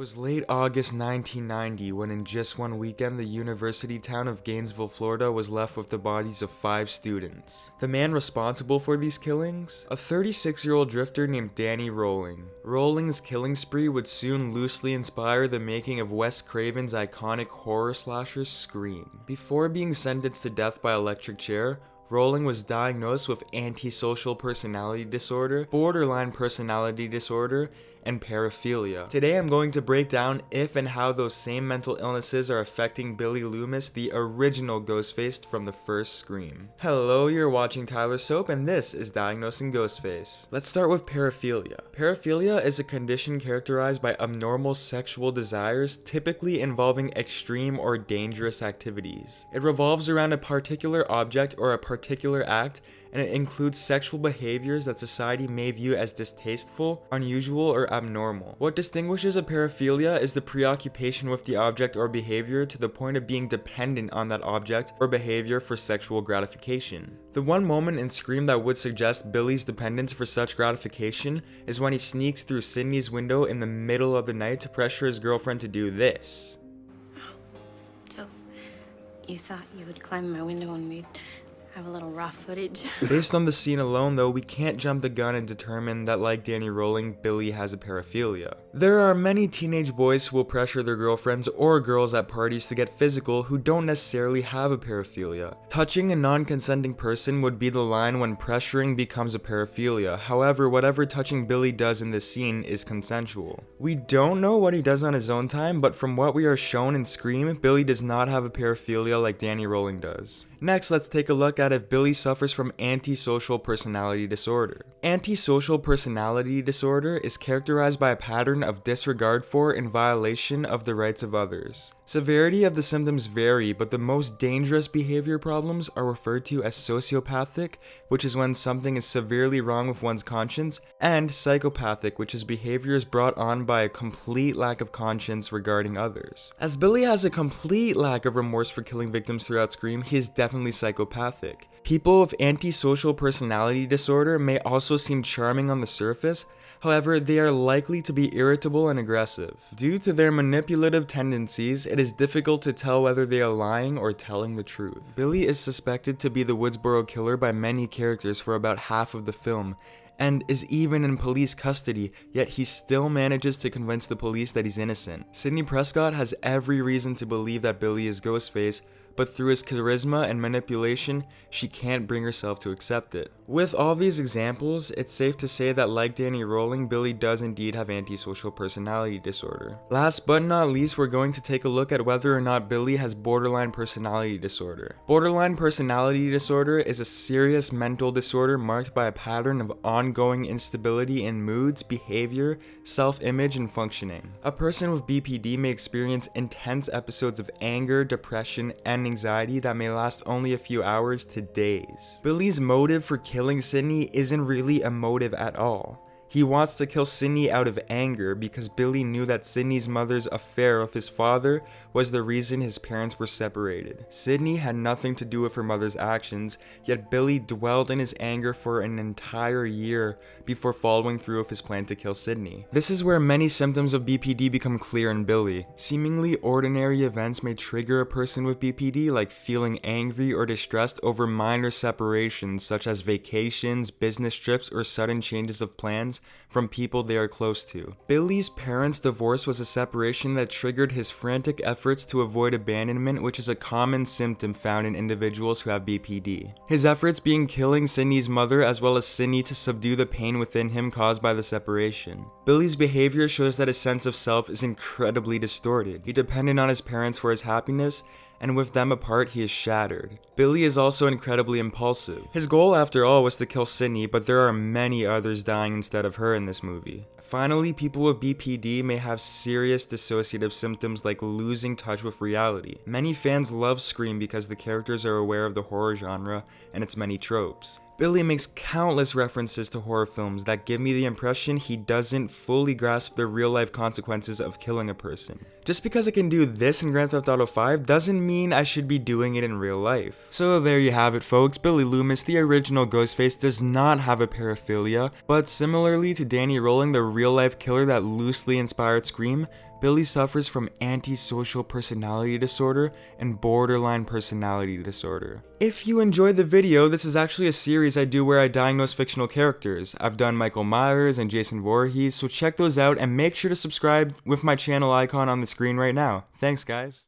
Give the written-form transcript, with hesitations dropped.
was late August 1990 when in just one weekend the university town of Gainesville, Florida was left with the bodies of 5 students. The man responsible for these killings? A 36-year-old drifter named Danny Rolling. Rolling's killing spree would soon loosely inspire the making of Wes Craven's iconic horror slasher Scream. Before being sentenced to death by electric chair, Rolling was diagnosed with antisocial personality disorder, borderline personality disorder, and paraphilia. Today I'm going to break down if and how those same mental illnesses are affecting Billy Loomis, the original Ghostface from the first Scream. Hello, you're watching Tyler Soap and this is Diagnosing Ghostface. Let's start with paraphilia. Paraphilia is a condition characterized by abnormal sexual desires, typically involving extreme or dangerous activities. It revolves around a particular object or a particular act, and it includes sexual behaviors that society may view as distasteful, unusual, or abnormal. What distinguishes a paraphilia is the preoccupation with the object or behavior to the point of being dependent on that object or behavior for sexual gratification. The one moment in Scream that would suggest Billy's dependence for such gratification is when he sneaks through Sydney's window in the middle of the night to pressure his girlfriend to do this. So, you thought you would climb my window and we'd have a little raw footage? Based on the scene alone though, we can't jump the gun and determine that like Danny Rolling, Billy has a paraphilia. There are many teenage boys who will pressure their girlfriends or girls at parties to get physical who don't necessarily have a paraphilia. Touching a non-consenting person would be the line when pressuring becomes a paraphilia. However, whatever touching Billy does in this scene is consensual. We don't know what he does on his own time, but from what we are shown in Scream, Billy does not have a paraphilia like Danny Rolling does. Next, let's take a look at if Billy suffers from antisocial personality disorder. Antisocial personality disorder is characterized by a pattern of disregard for and violation of the rights of others. Severity of the symptoms vary, but the most dangerous behavior problems are referred to as sociopathic, which is when something is severely wrong with one's conscience, and psychopathic, which is behaviors brought on by a complete lack of conscience regarding others. As Billy has a complete lack of remorse for killing victims throughout Scream, he is definitely psychopathic. People with antisocial personality disorder may also seem charming on the surface. However, they are likely to be irritable and aggressive. Due to their manipulative tendencies, it is difficult to tell whether they are lying or telling the truth. Billy is suspected to be the Woodsboro killer by many characters for about half of the film, and is even in police custody, yet he still manages to convince the police that he's innocent. Sidney Prescott has every reason to believe that Billy is Ghostface, but through his charisma and manipulation, she can't bring herself to accept it. With all these examples, it's safe to say that like Danny Rolling, Billy does indeed have antisocial personality disorder. Last but not least, we're going to take a look at whether or not Billy has borderline personality disorder. Borderline personality disorder is a serious mental disorder marked by a pattern of ongoing instability in moods, behavior, self-image, and functioning. A person with BPD may experience intense episodes of anger, depression, and anxiety that may last only a few hours to days. Billy's motive for killing Sydney isn't really a motive at all. He wants to kill Sydney out of anger because Billy knew that Sydney's mother's affair with his father was the reason his parents were separated. Sydney had nothing to do with her mother's actions, yet Billy dwelled in his anger for an entire year before following through with his plan to kill Sydney. This is where many symptoms of BPD become clear in Billy. Seemingly ordinary events may trigger a person with BPD, like feeling angry or distressed over minor separations such as vacations, business trips, or sudden changes of plans from people they are close to. Billy's parents' divorce was a separation that triggered his frantic efforts to avoid abandonment, which is a common symptom found in individuals who have BPD. His efforts being killing Sydney's mother as well as Sydney to subdue the pain within him caused by the separation. Billy's behavior shows that his sense of self is incredibly distorted. He depended on his parents for his happiness, and with them apart, he is shattered. Billy is also incredibly impulsive. His goal, after all, was to kill Sydney, but there are many others dying instead of her in this movie. Finally, people with BPD may have serious dissociative symptoms like losing touch with reality. Many fans love Scream because the characters are aware of the horror genre and its many tropes. Billy makes countless references to horror films that give me the impression he doesn't fully grasp the real-life consequences of killing a person. Just because I can do this in Grand Theft Auto 5 doesn't mean I should be doing it in real life. So there you have it, folks. Billy Loomis, the original Ghostface, does not have a paraphilia, but similarly to Danny Rolling, the real-life killer that loosely inspired Scream, Billy suffers from antisocial personality disorder and borderline personality disorder. If you enjoyed the video, this is actually a series I do where I diagnose fictional characters. I've done Michael Myers and Jason Voorhees, so check those out and make sure to subscribe with my channel icon on the screen right now. Thanks guys.